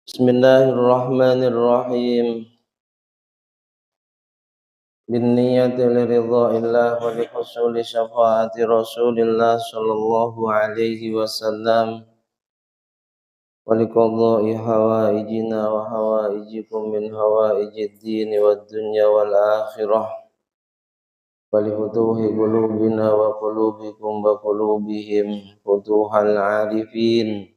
Bismillahirrahmanirrahim. Binniyati liridha'illah wa lihusuli syafaati Rasulillah sallallahu alaihi wasallam wa liqadha'i hawaijina wa hawaijikum min hawaijid dini wad dunya wal akhirah wa lifutuhi qulubina wa qulubikum wa qulubihim futuhal arifin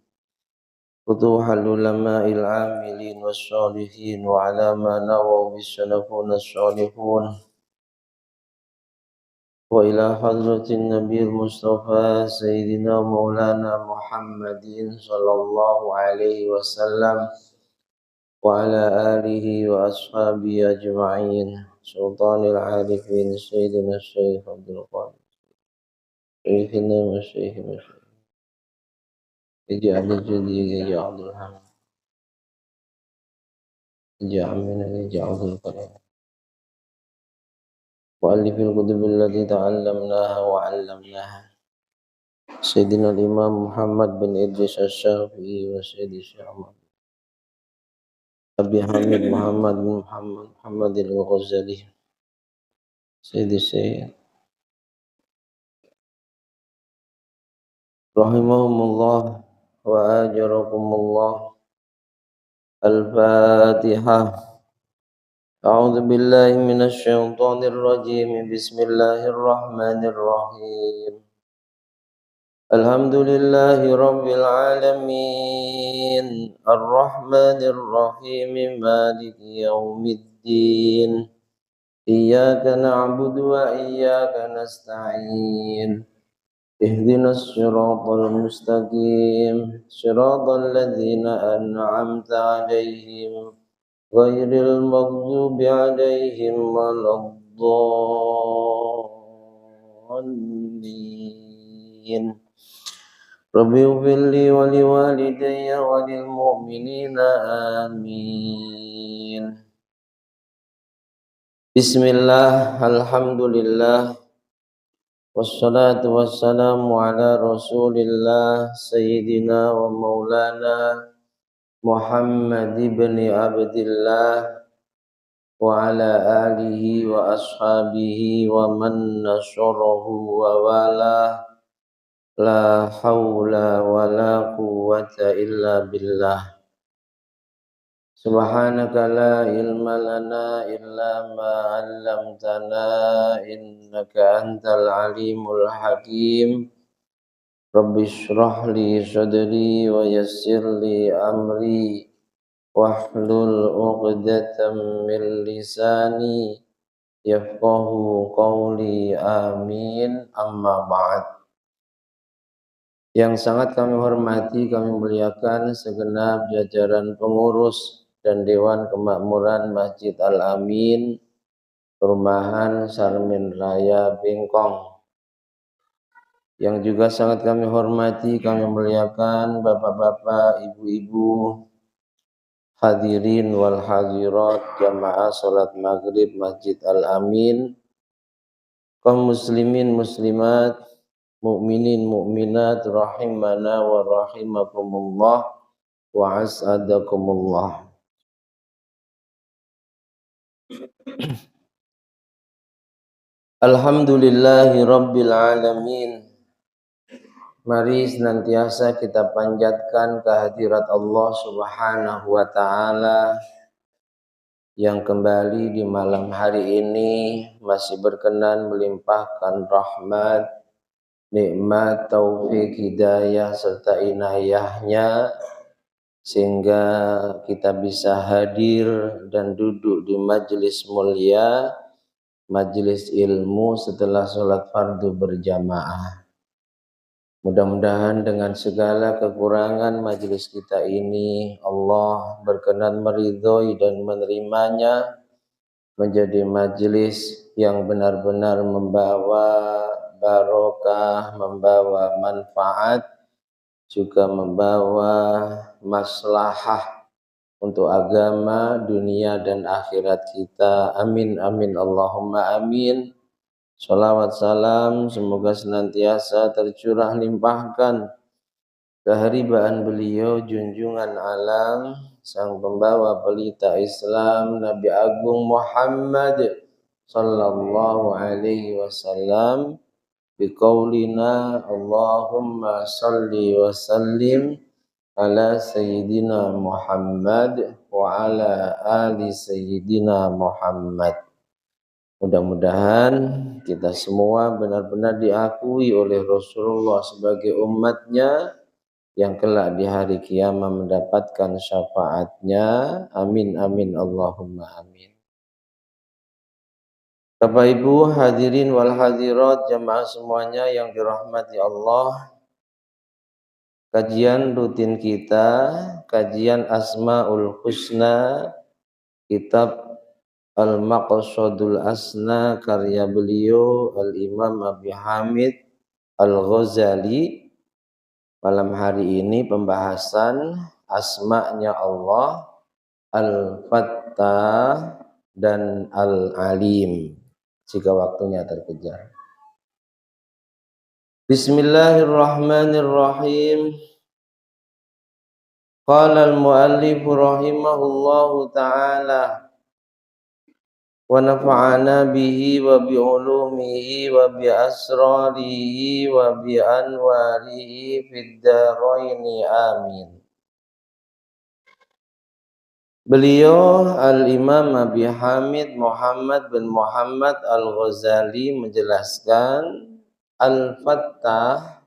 futuhal ulama'il amilin wassalihin wa ala ma nawaw bisalafun as-salihun wa ila hadratin nabiyil mustafa sayyidina maulana muhammadin sallallahu alaihi wasallam wa ala alihi wa ashabihi ajma'in sultanil arifin sayyidina syekh Abdul Qadir syekhina wa syekhina ija'al jadi ija'al hamd ija'al ija'al karim وألف الكتب التي تعلمناها وعلمناها سيدنا الإمام محمد بن إدريس الشافعي وسيد الشيخ أبي حميد محمد بن محمد الغزالي سيد السيد رحمهم الله وآجركم الله. الفاتحة. أعوذ بالله من الشيطان الرجيم. بسم الله الرحمن الرحيم. الحمد لله رب العالمين الرحمن الرحيم مالك يوم الدين إياك نعبد وإياك نستعين اهدنا الصراط المستقيم صراط الذين أنعمت عليهم غير المغضوب عليهم ولا الضالين. Rabbi ighfirli wa liwalidayya wa lil mu'minina amin. Bismillah, alhamdulillah, wassalatu wassalamu ala rasulillah sayyidina wa maulana Muhammad ibn Abdillah wa ala alihi wa ashabihi wa man nasarahu wa wala. La haula wa la quwwata illa billah. Subhanaka la ilma lana illa ma 'allamtana innaka antal alimul hakim. Rabbi shrah li sadri wa yassir li amri wahlul 'uqdatam min lisani yafqahu qawli amin amma ba'd. Yang sangat kami hormati, kami muliakan segenap jajaran pengurus dan Dewan Kemakmuran Masjid Al-Amin Perumahan Sarmin Raya Bengkong. Yang juga sangat kami hormati, kami muliakan bapak-bapak, ibu-ibu, hadirin wal hadirat jamaah salat maghrib Masjid Al-Amin, kaum muslimin muslimat, mukminin mukminat rahimana wa rahimakumullah wa as'adakumullah. Alhamdulillahi rabbil alamin. Mari senantiasa kita panjatkan kehadirat Allah Subhanahu wa taala yang kembali di malam hari ini masih berkenan melimpahkan rahmat, nikmat, taufik, hidayah serta inayahnya sehingga kita bisa hadir dan duduk di majelis mulia, majelis ilmu setelah sholat fardu berjamaah. Mudah-mudahan dengan segala kekurangan majelis kita ini Allah berkenan meridhoi dan menerimanya menjadi majelis yang benar-benar membawa barokah, membawa manfaat, juga membawa maslahah untuk agama, dunia dan akhirat kita. Amin amin Allahumma amin. Sholawat salam semoga senantiasa tercurah limpahkan keharibaan beliau junjungan alam sang pembawa pelita Islam Nabi Agung Muhammad sallallahu alaihi wasallam biqaulina Allahumma salli wa sallim ala sayyidina Muhammad wa ala ali sayyidina Muhammad. Mudah-mudahan kita semua benar-benar diakui oleh Rasulullah sebagai umatnya yang kelak di hari kiamat mendapatkan syafaatnya. Amin amin Allahumma amin. Bapak Ibu hadirin wal hadirat jamaah semuanya yang dirahmati Allah. Kajian rutin kita, kajian Asmaul Husna, kitab Al-Maqsadul Asna karya beliau Al-Imam Abi Hamid Al-Ghazali. Malam hari ini pembahasan asma'nya Allah, Al-Fattah dan Al-Alim, jika waktunya terkejar. Bismillahirrahmanirrahim. Qala al-muallif rahimahullahu ta'ala wa nafa'ana bihi wa bi ulumihi wa bi asrarihi wa bi anwarihi fid dharaini amin. Beliau Al-Imam Abi Hamid Muhammad bin Muhammad Al-Ghazali menjelaskan Al-Fattah,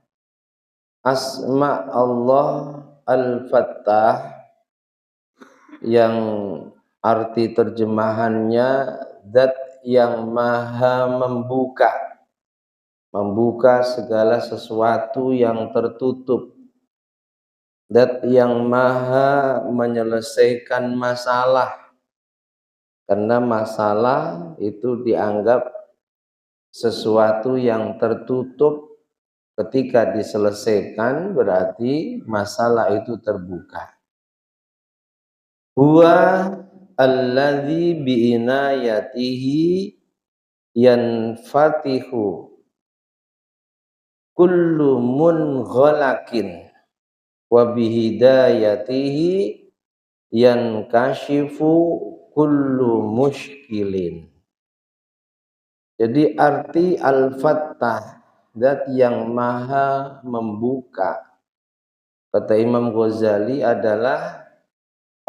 asma Allah Al-Fattah yang arti terjemahannya zat yang maha membuka, membuka segala sesuatu yang tertutup, zat yang maha menyelesaikan masalah, karena masalah itu dianggap sesuatu yang tertutup, ketika diselesaikan berarti masalah itu terbuka. Huwa alladzi bi'inayatihi yanfatihu kullu munghalaqin wa bihidayatihi yankashifu kullu mushkilin. Jadi arti Al-Fattah, zat yang maha membuka, kata Imam Ghazali adalah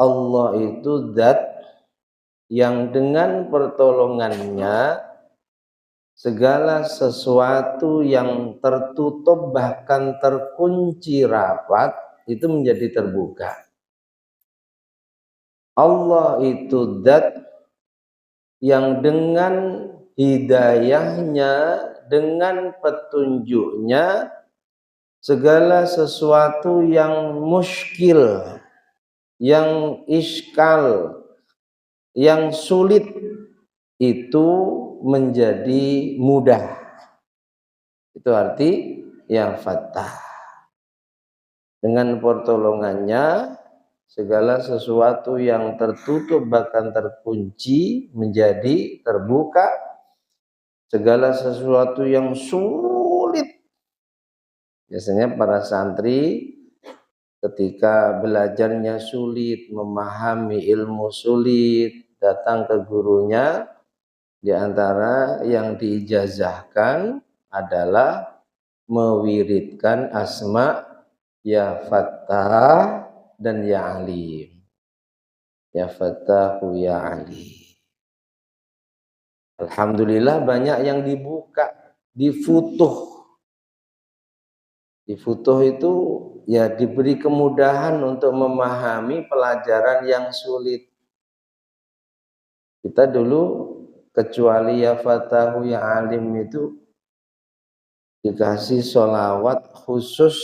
Allah itu zat yang dengan pertolongannya segala sesuatu yang tertutup bahkan terkunci rapat itu menjadi terbuka. Allah itu zat yang dengan hidayahnya, dengan petunjuknya, segala sesuatu yang muskil, yang iskal, yang sulit itu menjadi mudah. Itu arti yang Fattah. Dengan pertolongannya segala sesuatu yang tertutup bahkan terkunci menjadi terbuka. Segala sesuatu yang sulit, biasanya para santri ketika belajarnya sulit, memahami ilmu sulit, datang ke gurunya, di antara yang diijazahkan adalah mewiridkan asma ya Fattah dan ya Alim. Ya Fattahu ya Alim. Alhamdulillah banyak yang dibuka, difutuh. Difutuh itu ya diberi kemudahan untuk memahami pelajaran yang sulit. Kita dulu kecuali ya Fattahu ya Alim itu dikasih sholawat khusus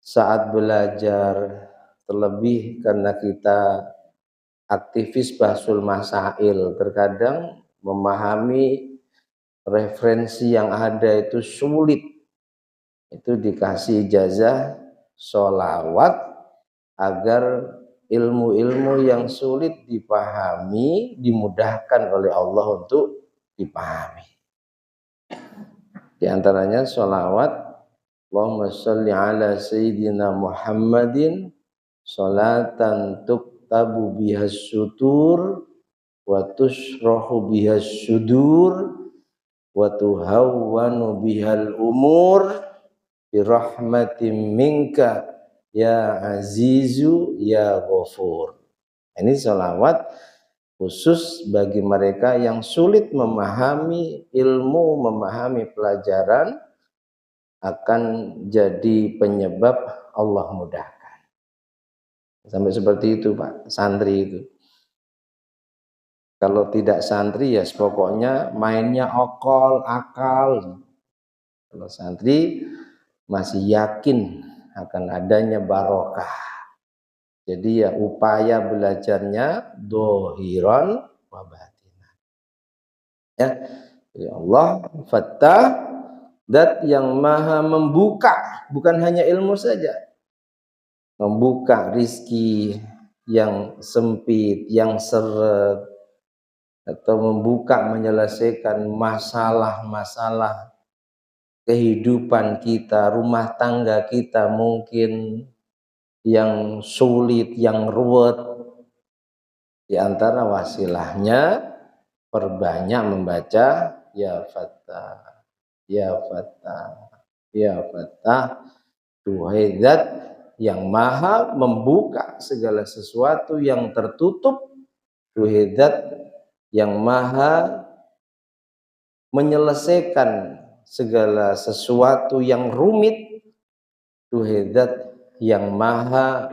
saat belajar, terlebih karena kita aktivis bahsul masail, terkadang memahami referensi yang ada itu sulit, itu dikasih ijazah sholawat agar ilmu-ilmu yang sulit dipahami dimudahkan oleh Allah untuk dipahami. Di antaranya sholawat Allahumma sholli ala sayyidina Muhammadin Salatan tuktabu bihas sutur wa tushrahu bihas sudur wa tuhawwanu bihal umur birahmatin minka ya azizu ya ghafur. Ini sholawat khusus bagi mereka yang sulit memahami ilmu, memahami pelajaran, akan jadi penyebab Allah mudahkan. Sampai seperti itu Pak, santri itu. Kalau tidak santri ya pokoknya mainnya okol, akal. Kalau santri masih yakin akan adanya barokah. Jadi ya upaya belajarnya dohiron wa batinan. Ya Allah Fattah, zat yang maha membuka, bukan hanya ilmu saja, membuka rizki yang sempit, yang seret, atau membuka menyelesaikan masalah-masalah kehidupan kita, rumah tangga kita mungkin yang sulit, yang ruwet. Di antara wasilahnya perbanyak membaca ya Fattah, ya Fattah, ya Fattah. Duhai zat yang maha membuka segala sesuatu yang tertutup, duhai zat yang maha menyelesaikan segala sesuatu yang rumit, duhai zat yang maha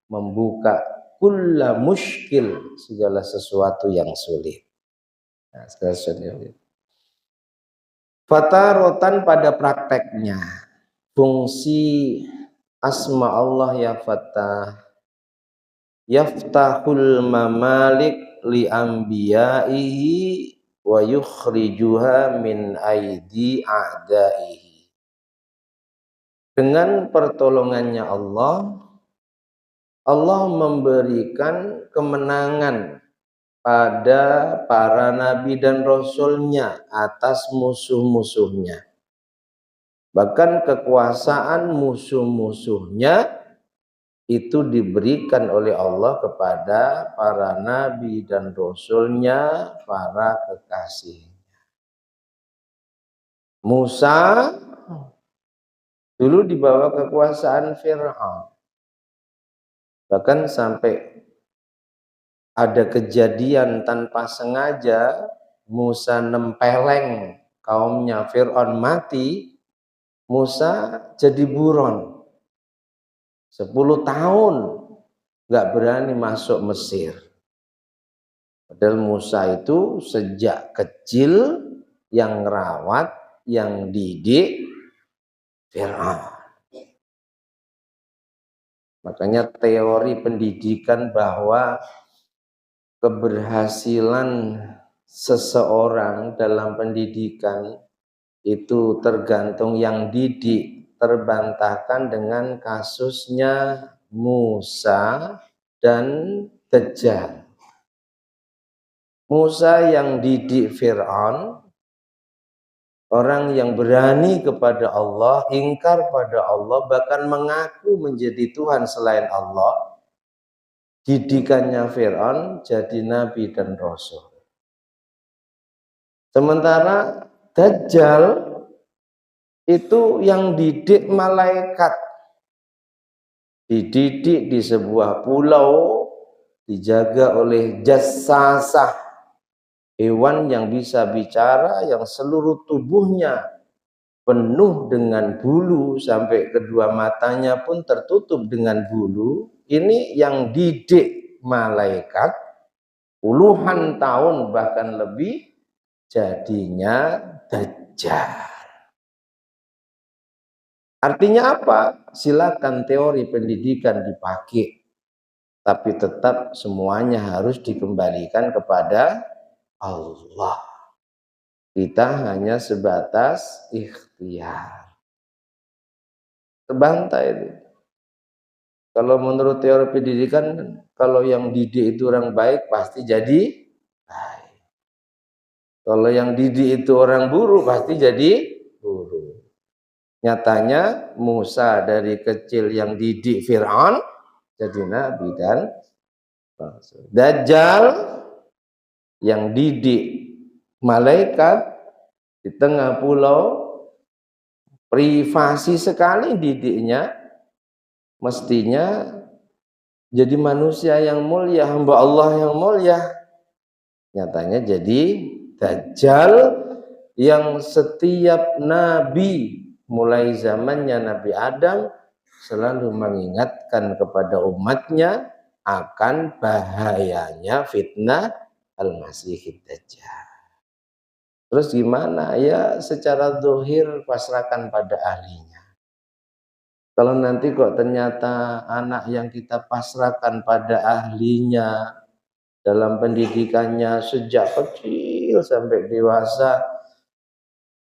membuka kulla muskil, segala sesuatu yang sulit. Nah, segala sesuatu yang sulit. Fatarotan pada prakteknya fungsi asma Allah ya Fattah yaftahul mamalik li anbiya'ihi wa yukhrijuha min aidi a'daihi. Dengan pertolongannya Allah memberikan kemenangan pada para nabi dan rasulnya atas musuh-musuhnya. Bahkan kekuasaan musuh-musuhnya itu diberikan oleh Allah kepada para nabi dan rasulnya, para kekasih. Musa dulu di bawah kekuasaan Fir'aun. Bahkan sampai ada kejadian tanpa sengaja Musa nempeleng kaumnya Fir'aun mati, Musa jadi buron. 10 tahun nggak berani masuk Mesir. Padahal Musa itu sejak kecil yang ngerawat, yang didik Fir'aun. Makanya teori pendidikan bahwa keberhasilan seseorang dalam pendidikan itu tergantung yang didik, terbantahkan dengan kasusnya Musa dan Dajjal. Musa yang didik Fir'aun, orang yang berani kepada Allah, ingkar pada Allah, bahkan mengaku menjadi Tuhan selain Allah. Didikannya Fir'aun jadi nabi dan rasul. Sementara Dajjal itu yang didik malaikat. Dididik di sebuah pulau, dijaga oleh jassasah, hewan yang bisa bicara, yang seluruh tubuhnya penuh dengan bulu, sampai kedua matanya pun tertutup dengan bulu. Ini yang didik malaikat puluhan tahun bahkan lebih, jadinya Dajjal. Artinya apa? Silakan teori pendidikan dipakai, tapi tetap semuanya harus dikembalikan kepada Allah. Kita hanya sebatas ikhtiar. Terbantah itu. Kalau menurut teori pendidikan, kalau yang didik itu orang baik pasti jadi baik. Kalau yang didik itu orang buruk pasti jadi buruk. Nyatanya Musa dari kecil yang didik Fir'aun, jadi nabi dan rasul. Dajjal yang didik malaikat di tengah pulau, privasi sekali didiknya, mestinya jadi manusia yang mulia, hamba Allah yang mulia. Nyatanya jadi Dajjal yang setiap nabi mulai zamannya Nabi Adam selalu mengingatkan kepada umatnya akan bahayanya fitnah Al-Masihid Dajjal. Terus gimana? Ya secara zahir pasrahkan pada ahlinya. Kalau nanti kok ternyata anak yang kita pasrahkan pada ahlinya dalam pendidikannya sejak kecil sampai dewasa,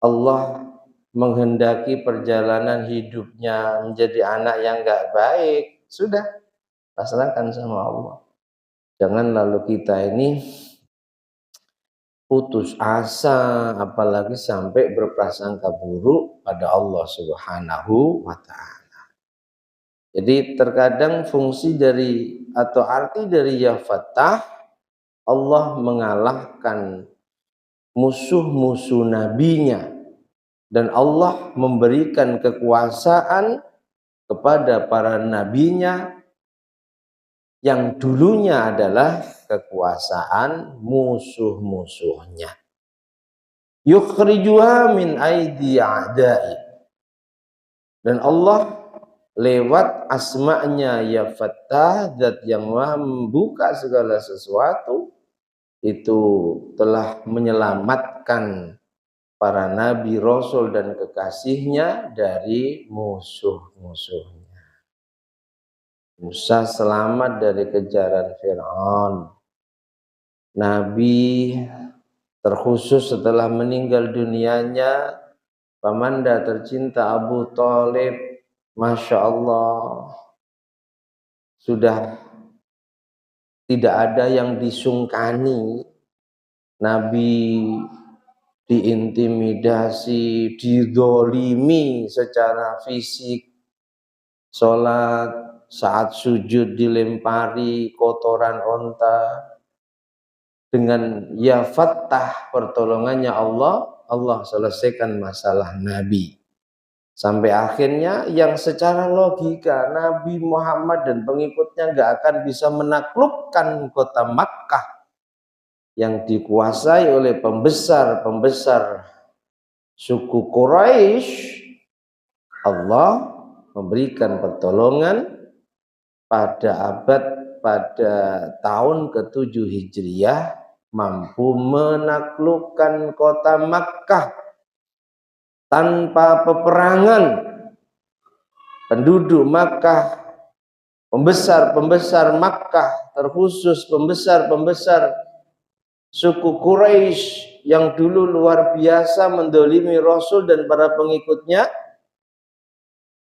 Allah menghendaki perjalanan hidupnya menjadi anak yang enggak baik, sudah pasrahkan sama Allah. Jangan lalu kita ini putus asa, apalagi sampai berprasangka buruk pada Allah Subhanahu wa ta'ala. Jadi terkadang fungsi dari atau arti dari ya Fattah, Allah mengalahkan musuh-musuh nabinya, dan Allah memberikan kekuasaan kepada para nabinya yang dulunya adalah kekuasaan musuh-musuhnya. Yukhrijuha min aidi a'da'i. Dan Allah lewat asma'nya ya Fattah, zat yang maha membuka segala sesuatu, itu telah menyelamatkan para nabi, rasul dan kekasihnya dari musuh-musuhnya. Musa selamat dari kejaran Fir'aun. Nabi terkhusus setelah meninggal dunianya pamanda tercinta Abu Thalib, Masya Allah, sudah tidak ada yang disungkani. Nabi diintimidasi, didolimi secara fisik, sholat saat sujud dilempari kotoran onta. Dengan ya Fattah, pertolongannya Allah, Allah selesaikan masalah Nabi. Sampai akhirnya yang secara logika Nabi Muhammad dan pengikutnya nggak akan bisa menaklukkan kota Makkah yang dikuasai oleh pembesar-pembesar suku Quraisy. Allah memberikan pertolongan pada tahun ke-7 Hijriah, mampu menaklukkan kota Makkah tanpa peperangan. Penduduk Makkah, pembesar-pembesar Makkah, terkhusus pembesar-pembesar suku Quraisy yang dulu luar biasa mendolimi Rasul dan para pengikutnya,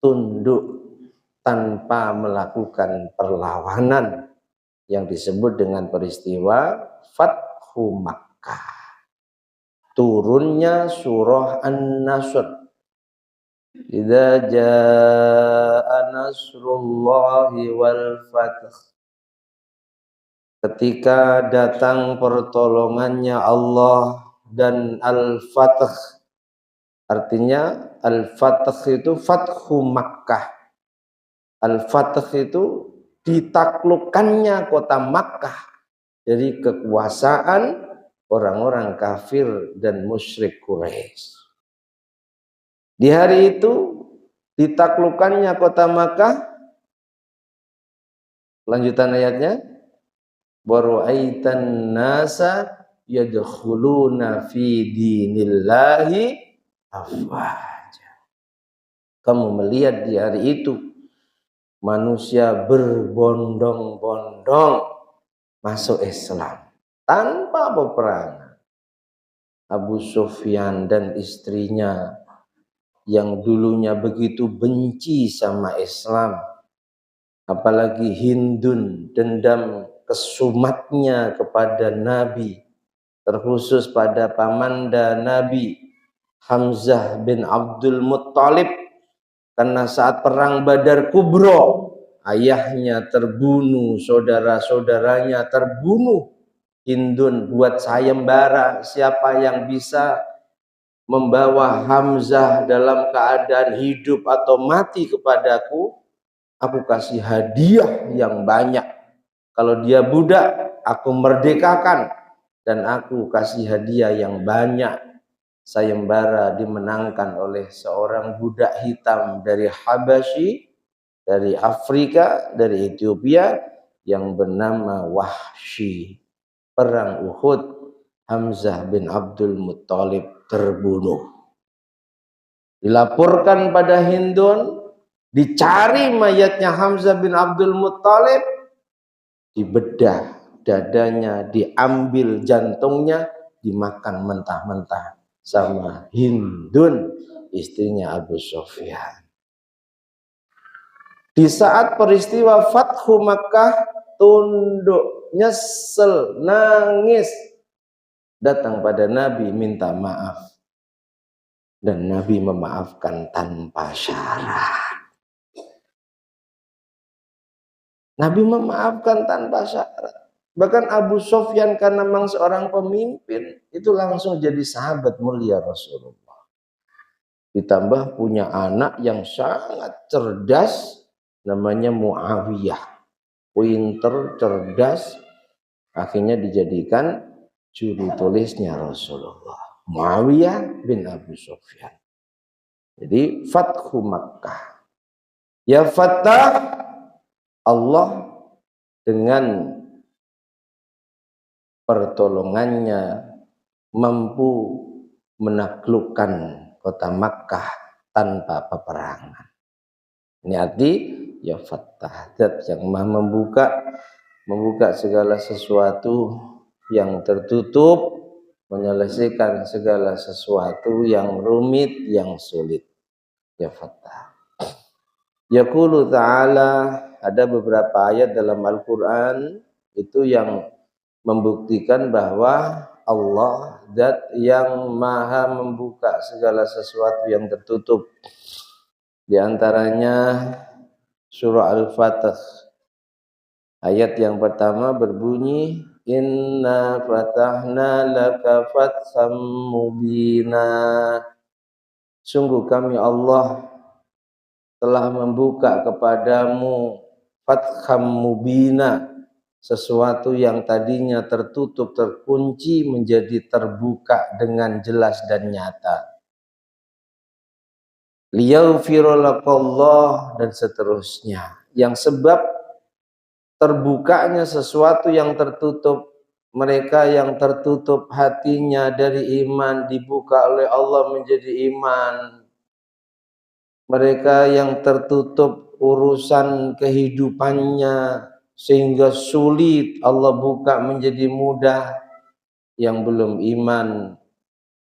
tunduk tanpa melakukan perlawanan, yang disebut dengan peristiwa Fathu Makkah. Turunnya surah An-Nasr. Idza jaa nasrullahi wal fath. Ketika datang pertolongannya Allah dan Al-Fath. Artinya Al-Fath itu Fathu Makkah. Al-Fath itu ditaklukkannya kota Makkah dari kekuasaan orang-orang kafir dan musyrik Quraisy. Di hari itu ditaklukkannya kota Makkah. Lanjutan ayatnya, waru'aitan nasa yadkhuluna fi dinillahi afwaja. Kamu melihat di hari itu manusia berbondong-bondong masuk Islam tanpa peperangan. Abu Sufyan dan istrinya yang dulunya begitu benci sama Islam, apalagi Hindun, dendam kesumatnya kepada Nabi, terkhusus pada pamanda Nabi Hamzah bin Abdul Muttalib, karena saat perang Badar Kubro ayahnya terbunuh, saudara-saudaranya terbunuh. Hindun buat sayembara, siapa yang bisa membawa Hamzah dalam keadaan hidup atau mati kepadaku, aku kasih hadiah yang banyak. Kalau dia budak, aku merdekakan dan aku kasih hadiah yang banyak. Sayembara dimenangkan oleh seorang budak hitam dari Habasyi, dari Afrika, dari Ethiopia yang bernama Wahsy. Perang Uhud, Hamzah bin Abdul Muttalib terbunuh. Dilaporkan pada Hindun, dicari mayatnya Hamzah bin Abdul Muttalib, dibedah dadanya, diambil jantungnya, dimakan mentah-mentah sama Hindun, istrinya Abu Sufyan. Di saat peristiwa Fathu Makkah, tunduk, nyesel, nangis, datang pada Nabi minta maaf. Dan Nabi memaafkan tanpa syarat. Nabi memaafkan tanpa syarat. Bahkan Abu Sufyan karena memang seorang pemimpin, itu langsung jadi sahabat mulia Rasulullah. Ditambah punya anak yang sangat cerdas, namanya Muawiyah. Pinter, cerdas, akhirnya dijadikan juru tulisnya Rasulullah. Muawiyah bin Abu Sufyan. Jadi Fathu Makkah. Ya Fattah, Allah dengan pertolongannya mampu menaklukkan kota Makkah tanpa peperangan. Ini arti ya Fattah, zat yang maha membuka segala sesuatu yang tertutup, menyelesaikan segala sesuatu yang rumit, yang sulit. Ya Fattah. Yaqulu ta'ala, ada beberapa ayat dalam Al-Quran itu yang membuktikan bahwa Allah zat yang maha membuka segala sesuatu yang tertutup. Di antaranya surah Al-Fatih. Ayat yang pertama berbunyi, Inna fatahna laka fatham mubina. Sungguh kami Allah telah membuka kepadamu fatham mubina, sesuatu yang tadinya tertutup, terkunci menjadi terbuka dengan jelas dan nyata. Liyaghfiralakallah dan seterusnya. Yang sebab terbukanya sesuatu yang tertutup, mereka yang tertutup hatinya dari iman dibuka oleh Allah menjadi iman. Mereka yang tertutup urusan kehidupannya sehingga sulit, Allah buka menjadi mudah. Yang belum iman,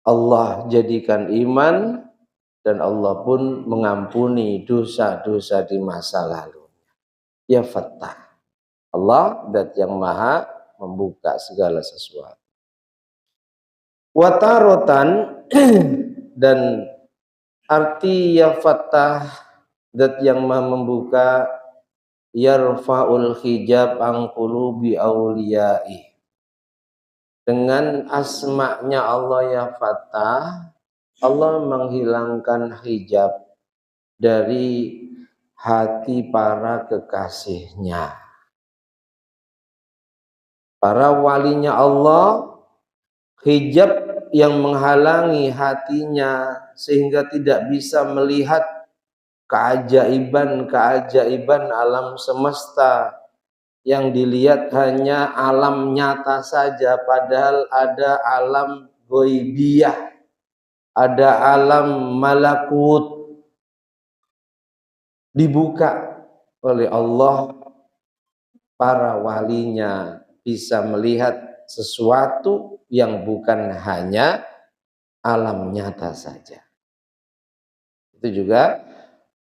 Allah jadikan iman, dan Allah pun mengampuni dosa-dosa di masa lalu. Ya Fattah, Allah zat yang maha membuka segala sesuatu. Watarotan dan arti ya Fattah, zat yang maha membuka, yarfa'ul hijab an qulubi awliya'i. Dengan asma'nya Allah ya Fattah, Allah menghilangkan hijab dari hati para kekasihnya. Para walinya Allah, hijab yang menghalangi hatinya sehingga tidak bisa melihat keajaiban-keajaiban alam semesta. Yang dilihat hanya alam nyata saja, padahal ada alam ghaibiyah, ada alam malakut. Dibuka oleh Allah, para walinya bisa melihat sesuatu yang bukan hanya alam nyata saja. Itu juga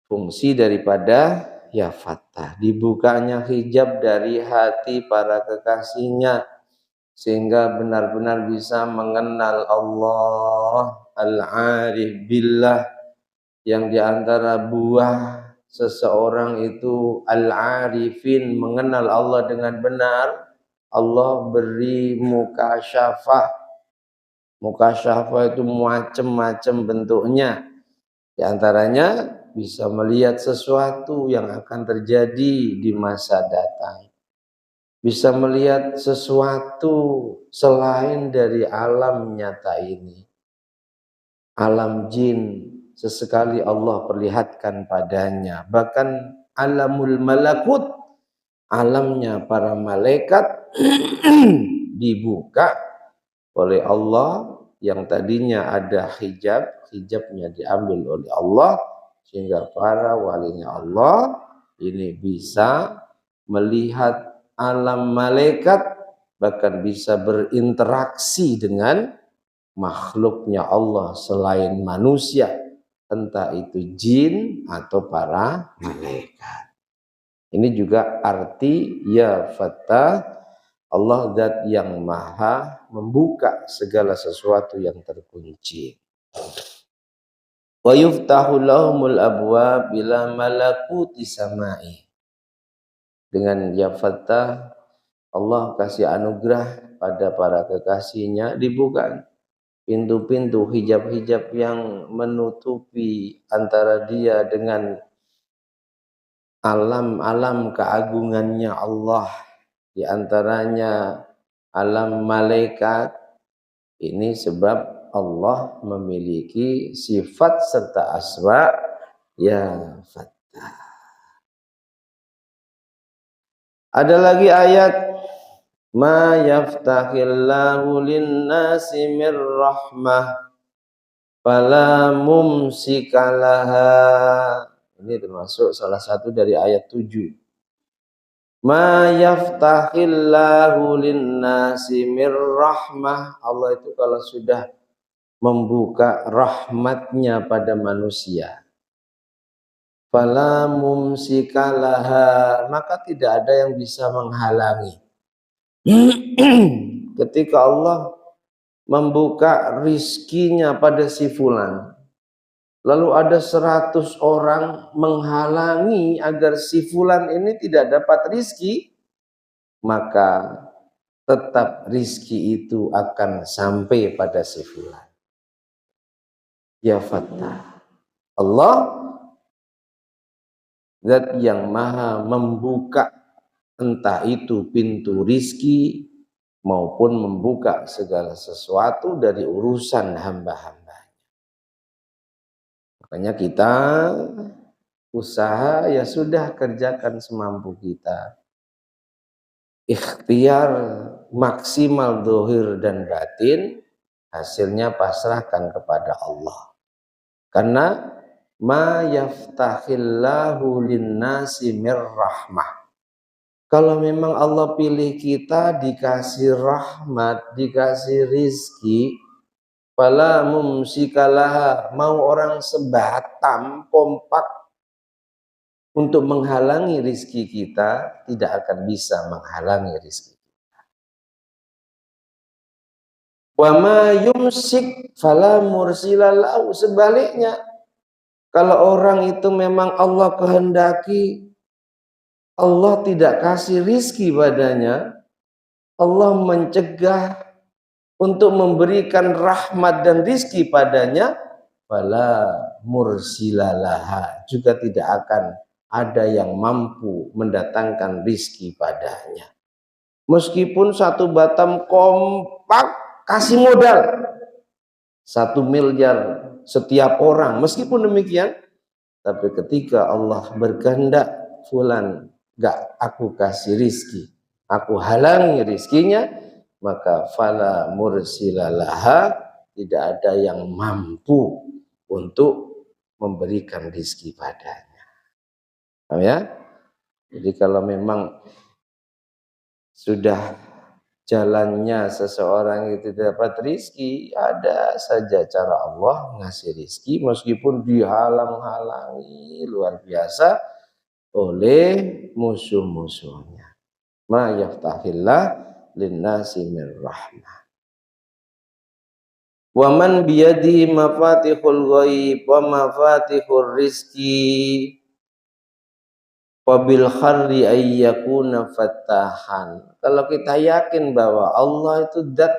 fungsi daripada ya Fattah, dibukanya hijab dari hati para kekasihnya sehingga benar-benar bisa mengenal Allah al-arif billah, yang diantara buah seseorang itu al-arifin, mengenal Allah dengan benar, Allah beri mukasyafah. Mukasyafah itu macam-macam bentuknya. Di antaranya bisa melihat sesuatu yang akan terjadi di masa datang. Bisa melihat sesuatu selain dari alam nyata ini. Alam jin sesekali Allah perlihatkan padanya. Bahkan alamul malakut, alamnya para malaikat dibuka oleh Allah, yang tadinya ada hijab, hijabnya diambil oleh Allah, sehingga para walinya Allah ini bisa melihat alam malaikat, bahkan bisa berinteraksi dengan makhluknya Allah selain manusia, entah itu jin atau para malaikat. Ini juga arti ya Fattah, Allah zat yang maha membuka segala sesuatu yang terkunci. Wa yuftahu lahumul abwab bila malakuti samai. Dengan ya Fattah, Allah kasih anugerah pada para kekasihnya, dibuka pintu-pintu, hijab-hijab yang menutupi antara dia dengan alam-alam keagungannya Allah. Di antaranya alam malaikat. Ini sebab Allah memiliki sifat serta asma ya Fattah. Ada lagi ayat, ma yaftahillahu lin-nasi mir rahmah fala mumsikalaha. Ini termasuk salah satu dari ayat 7. Ma yaftahillahu lin-nasi mir rahmah. Allah itu kalau sudah membuka rahmatnya pada manusia, fala mumsikalaha, maka tidak ada yang bisa menghalangi. Ketika Allah membuka rizkinya pada si fulan, lalu ada 100 orang menghalangi agar si fulan ini tidak dapat rizki, maka tetap rizki itu akan sampai pada si fulan. Ya Fattah, Allah zat yang maha membuka entah itu pintu rizki maupun membuka segala sesuatu dari urusan hamba-hamba. Makanya kita usaha ya sudah, kerjakan semampu kita. Ikhtiar maksimal zahir dan batin, hasilnya pasrahkan kepada Allah. Karena ma yaftahillahu lin-nasi mir rahmah. Kalau memang Allah pilih kita, dikasih rahmat, dikasih rizki, fala mumsikalaha, mau orang sebatam kompak untuk menghalangi rizki kita, tidak akan bisa menghalangi rizki. Wa ma yumsik fala mursilalahu, sebaliknya, kalau orang itu memang Allah kehendaki, Allah tidak kasih rizki padanya, Allah mencegah untuk memberikan rahmat dan rizki padanya, fala mursilalaha, juga tidak akan ada yang mampu mendatangkan rizki padanya. Meskipun satu Batam kompak kasih modal 1 miliar setiap orang, meskipun demikian, tapi ketika Allah berkehendak, fulan gak aku kasih rizki, aku halangi rizkinya, maka fala mursilalaha, tidak ada yang mampu untuk memberikan rizki padanya. Paham ya? Jadi kalau memang sudah jalannya seseorang itu dapat rizki, ada saja cara Allah ngasih rizki meskipun dihalang-halangi luar biasa oleh musuh-musuhnya. Ma yaftahillah linnasi min rahmah. Wa man biyadihi mafatihul ghaib wa mafatihur rizki. Wabil kharri ayyakuna fattahan. Kalau kita yakin bahwa Allah itu zat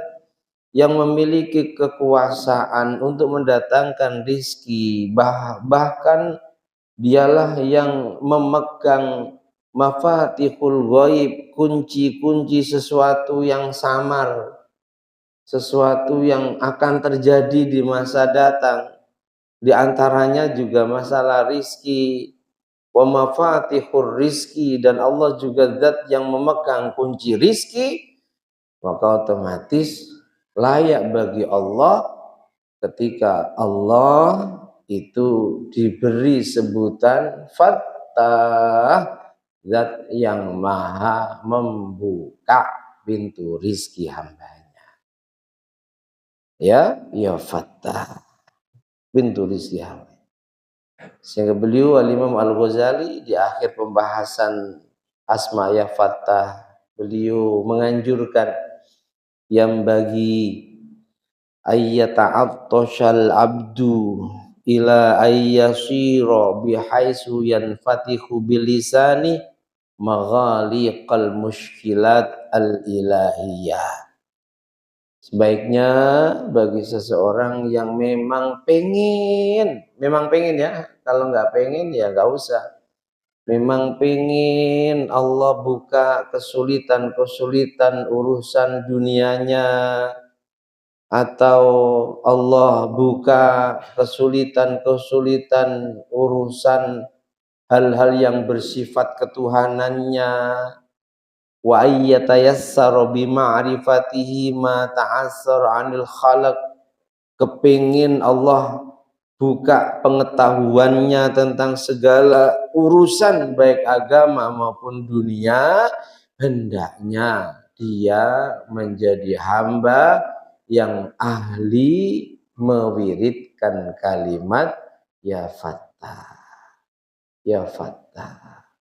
yang memiliki kekuasaan untuk mendatangkan rizki, bahkan dialah yang memegang mafatihul ghaib, kunci-kunci sesuatu yang samar, sesuatu yang akan terjadi di masa datang. Di antaranya juga masalah rizki, wa mafatihur rizki, dan Allah juga zat yang memegang kunci rizki, maka otomatis layak bagi Allah ketika Allah itu diberi sebutan Fattah, zat yang maha membuka pintu rizki hambanya. Ya Fattah, pintu rizki hamba. Sehingga beliau Al-Imam Al-Ghazali di akhir pembahasan Asma ya Fattah, beliau menganjurkan yang bagi ayyata'attoshal abdu ila ayyasira bihaisu yanfatihu bilisani maghaliqal mushkilat al-ilahiyah. Sebaiknya bagi seseorang yang memang pengen ya, kalau nggak pengen ya nggak usah. Memang pengen Allah buka kesulitan-kesulitan urusan dunianya, atau Allah buka kesulitan-kesulitan urusan hal-hal yang bersifat ketuhanannya, wa ayyatayassara bima'rifatihi ma ta'assar 'anil khalaq, kepingin Allah buka pengetahuannya tentang segala urusan baik agama maupun dunia, hendaknya dia menjadi hamba yang ahli mewiridkan kalimat ya Fattah, ya Fattah,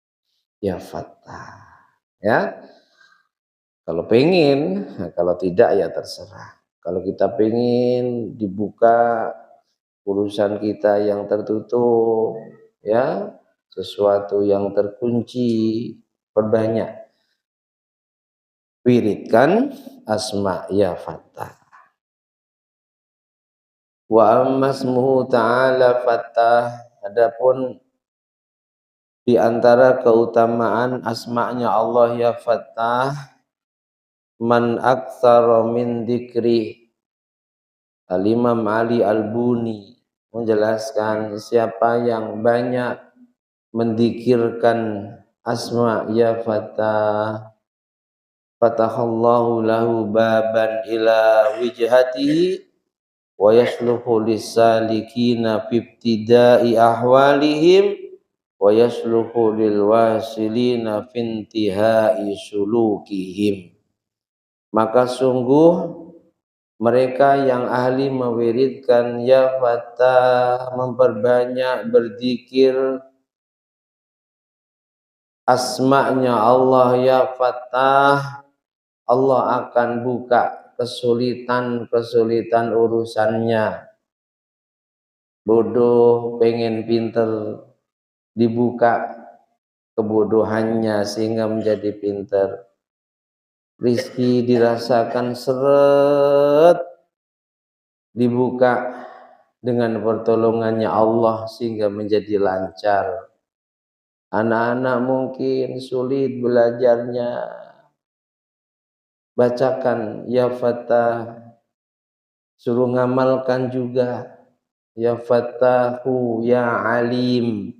ya Fattah. Ya, kalau pengen, kalau tidak ya terserah. Kalau kita pengen dibuka urusan kita yang tertutup, ya, sesuatu yang terkunci, perbanyak wiridkan Asma ya Fattah. Wa ammasmuhu ta'ala Fattah, adapun di antara keutamaan asma'nya Allah ya Fattah, man aktsara min dzikri. Al-Imam Ali Al-Buni menjelaskan, siapa yang banyak mendikirkan asma ya Fattah, fatahallahu lahu baban ila wijhatihi wa yasluhu lisalikina fi ibtida'i ahwalihim wa yasluhu lil wasilina fi intihai sulukihim. Maka sungguh mereka yang ahli mewiridkan ya Fattah, memperbanyak berzikir asma'nya Allah ya Fattah, Allah akan buka kesulitan-kesulitan urusannya. Bodoh pengen pinter, dibuka kebodohannya sehingga menjadi pinter. Rizki dirasakan seret, dibuka dengan pertolongannya Allah sehingga menjadi lancar. Anak-anak mungkin sulit belajarnya, bacakan ya Fattah, suruh ngamalkan juga ya Fattahu ya Alim,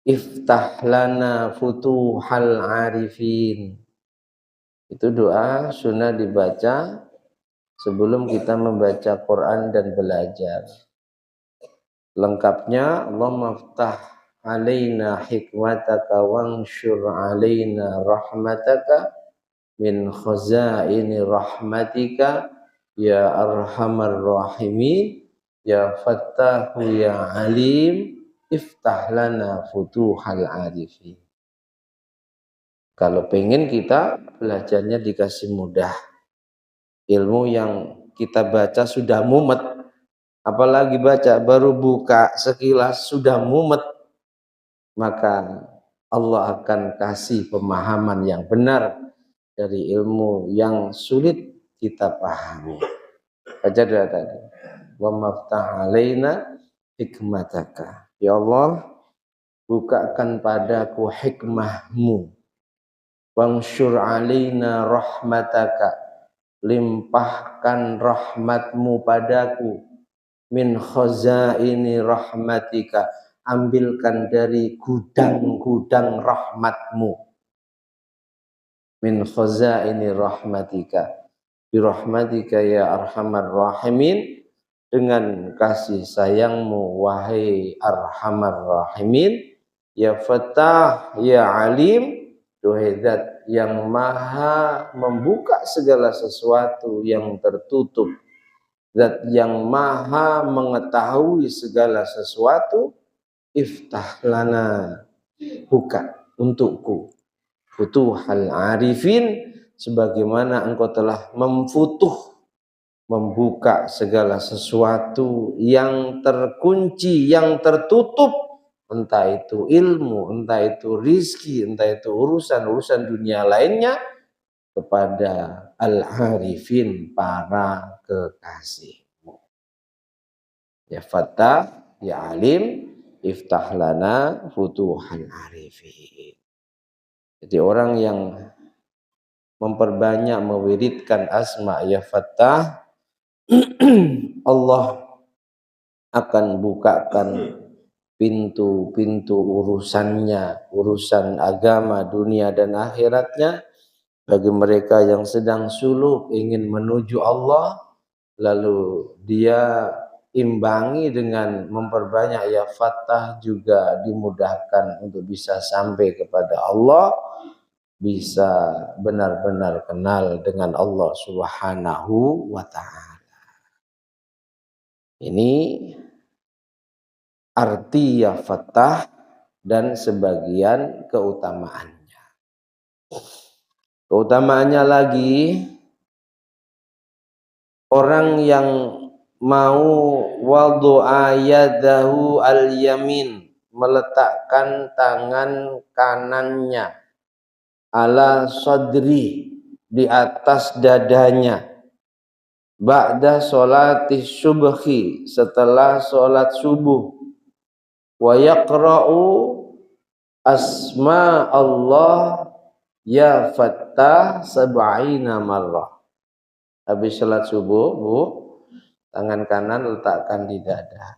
iftah lana futuhal arifin. Itu doa sunnah dibaca sebelum kita membaca Quran dan belajar. Lengkapnya, Allahumma ftah alaina hikmataka wansyur alaina rahmataka min khazaini rahmatika ya arhamar rahimin ya Fattahu ya Alim iftah lana futuhal arifin. Kalau pengen kita belajarnya dikasih mudah, ilmu yang kita baca sudah mumet, apalagi baca baru buka sekilas sudah mumet, maka Allah akan kasih pemahaman yang benar dari ilmu yang sulit kita pahami. Baca doa tadi. Wa maftah alaina hikmataka. Ya Allah, bukakan padaku hikmahmu. Wangsyur alaina rahmataka. Limpahkan rahmatmu padaku. Min khazaini rahmatika. Ambilkan dari gudang-gudang rahmatmu. Min khazaini rahmatika. Birahmatika ya arhamar rahimin. Dengan kasih sayangmu wahai arhamar rahimin. Ya Fattah ya Alim. Duhai Zat yang maha membuka segala sesuatu yang tertutup. Zat yang maha mengetahui segala sesuatu. Iftah lana, buka untukku futuhal arifin, sebagaimana engkau telah membuka segala sesuatu yang terkunci, yang tertutup, entah itu ilmu, entah itu rizki, entah itu urusan dunia lainnya, kepada al-arifin, para kekasihmu. Ya Fattah, ya Alim, iftah lana futuhan arifin. Jadi orang yang memperbanyak mewiridkan asma ya Fattah, Allah akan bukakan pintu-pintu urusannya, urusan agama, dunia dan akhiratnya bagi mereka yang sedang suluk ingin menuju Allah, lalu dia imbangi dengan memperbanyak ya Fattah, juga dimudahkan untuk bisa sampai kepada Allah, bisa benar-benar kenal dengan Allah Subhanahu wa ta'ala. Ini arti ya Fattah dan sebagian keutamaannya. Keutamaannya lagi, orang yang mau wadu'a yadahu al-yamin, meletakkan tangan kanannya ala sadri, di atas dadanya, ba'da sholati subhi, setelah sholat subuh, wa yaqra'u asma Allah ya Fattah sab'ina marrah. Habis sholat subuh, Bu, tangan kanan letakkan di dada.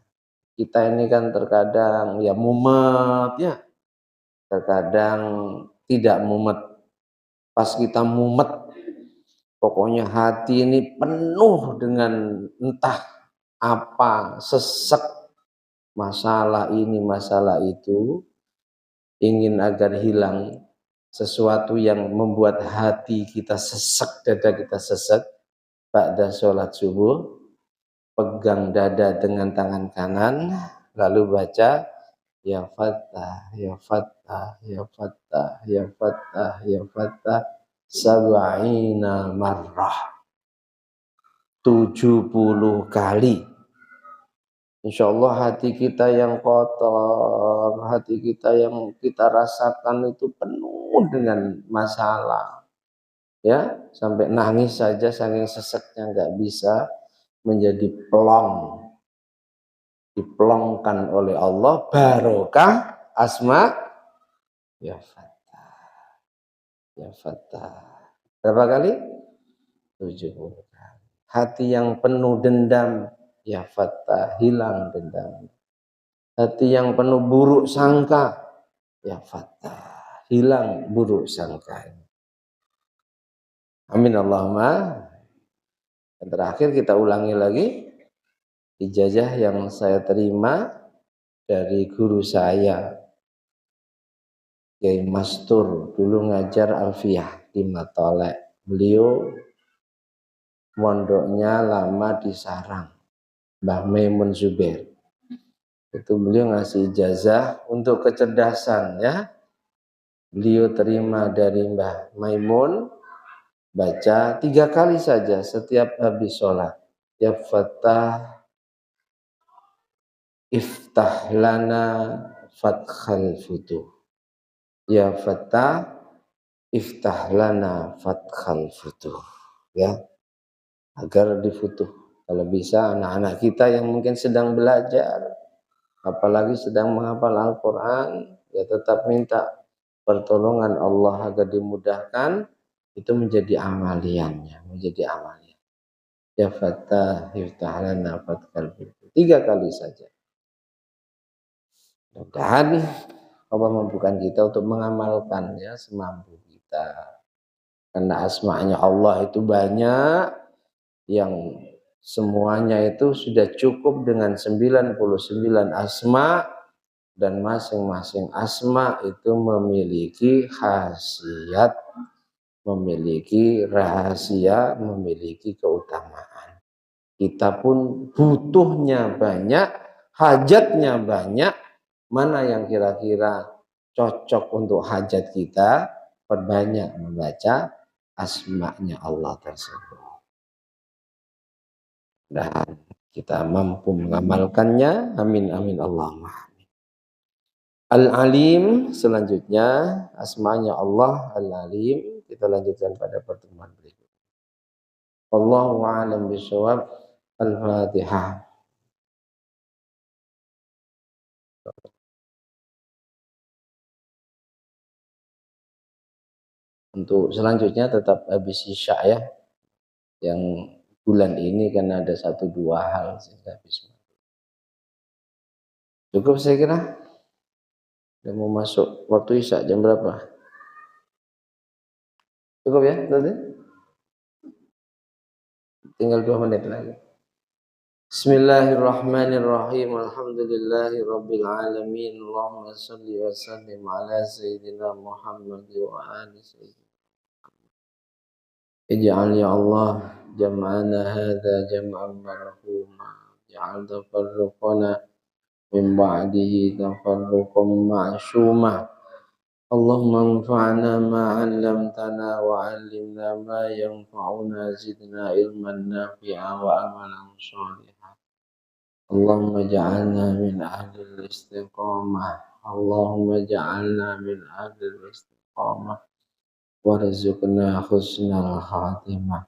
Kita ini kan terkadang ya mumet ya, terkadang tidak mumet. Pas kita mumet, pokoknya hati ini penuh dengan entah apa, sesek, masalah ini, masalah itu, ingin agar hilang sesuatu yang membuat hati kita sesek, dada kita sesek. Ba'da sholat subuh, pegang dada dengan tangan kanan, lalu baca ya Fattah, ya Fattah, ya Fattah, ya Fattah, ya Fattah sab'ina marrah, 70 kali. Insya Allah hati kita yang kotor, hati kita yang kita rasakan itu penuh dengan masalah, ya, sampai nangis saja saking seseknya, nggak bisa, menjadi plong, diplongkan oleh Allah barokah asma ya Fattah, ya Fattah. Berapa kali? 70 kali. Hati yang penuh dendam, ya Fattah, hilang dendam. Hati yang penuh buruk sangka, ya Fattah, hilang buruk sangka. Amin Allahumma. Dan terakhir kita ulangi lagi ijazah yang saya terima dari guru saya, Kiai Mastur, dulu ngajar Alfiyah di Matolek. Beliau mondoknya lama di Sarang, Mbah Maimun Zubair. Itu beliau ngasih ijazah untuk kecerdasan, ya. Beliau terima dari Mbah Maimun, baca 3 kali saja setiap habis sholat. Ya Fattah, iftah lana fathal futuh. Ya Fattah, iftah lana fathal futuh. Ya, agar difutuh. Kalau bisa anak-anak kita yang mungkin sedang belajar, apalagi sedang menghafal Al-Quran, ya tetap minta pertolongan Allah agar dimudahkan, itu menjadi amaliannya, menjadi amalian. Ya Fattah, iftah lana fathal futuh. 3 kali saja. Mudah-mudahan Allah mampukan kita untuk mengamalkannya semampu kita. Karena asma'nya Allah itu banyak, yang semuanya itu sudah cukup dengan 99 asma, dan masing-masing asma itu memiliki khasiat, memiliki rahasia, memiliki keutamaan. Kita pun butuhnya banyak, hajatnya banyak, mana yang kira-kira cocok untuk hajat kita, perbanyak membaca asma'nya Allah tersebut. Dan kita mampu mengamalkannya. Amin amin Allahumma. Al-Alim, selanjutnya asma'nya Allah Al-Alim. Kita lanjutkan pada pertemuan berikut. Wallahu a'lam bishawab. Al-Fatihah. Untuk selanjutnya tetap habis isya ya. Yang bulan ini kan ada 1-2 hal sehingga habis. Cukup saya kira. Udah mau masuk waktu isya jam berapa? Cukup ya tadi? Tinggal 2 menit lagi. Bismillahirrahmanirrahim. Alhamdulillahi rabbil alamin. Allahumma salli wa sallim ala sayyidina Muhammad wa ali sayyidina. Ij'al ya Allah jam'ana hadha jam'an marhuma. Ij'al tafarruqana min ba'dihi tafarruqan ma'suma. Allahumma anfa'na ma 'allamtana wa 'allimna ma yanfa'una zidna ilman nafi'a wa amalan shalihan. Allahumma ja'alna min ahlil istiqamah. Allahumma ja'alna min ahlil istiqamah. Warzuqna husnal khatimah.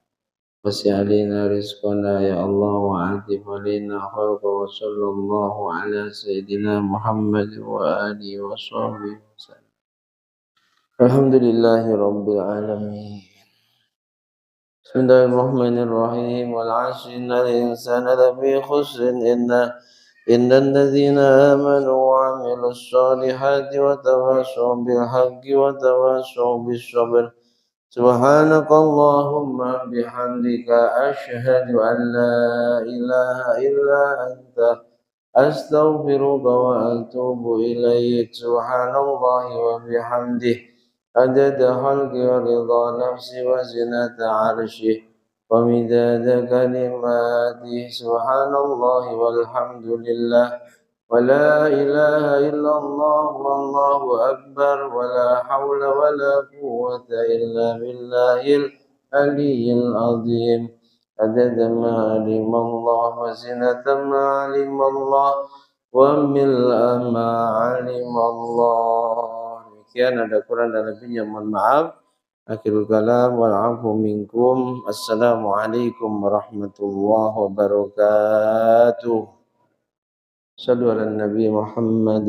Wasi'alina rizqana ya Allah wa atif alina khalqa wa sallallahu ala sayyidina Muhammad wa alihi wa sahbihi wa sallam. Alhamdulillahi rabbil alamin. Bismillahirrahmanirrahim. Wal 'asri innal insana lafi khusrin innal ladzina amanu wa 'amilus solihati wa tawassaw bil haqqi wa tawassaw bis sabr. Subhanakallahumma bihamdika asyhadu an la ilaha illa anta astaghfiruka wa atubu ilaik. Subhanallahi wa bihamdihi adada khalqi wa ridha nafsi wa zinata arshih wa midada kalimati. Subhanallahi walhamdulillah wa la ilaha illallah wallahu akbar wa la hawla wa la quwwata illa billahil aliyyil azim. Adada ma alimallah wa zinata ma alimallah wa mil'a ma alimallah. Demikian, ada kurang dan lebihnya mohon maaf. Akhirul kalam wal 'afwu minkum. Assalamualaikum warahmatullahi wabarakatuh. Shallu ala Nabi Muhammad.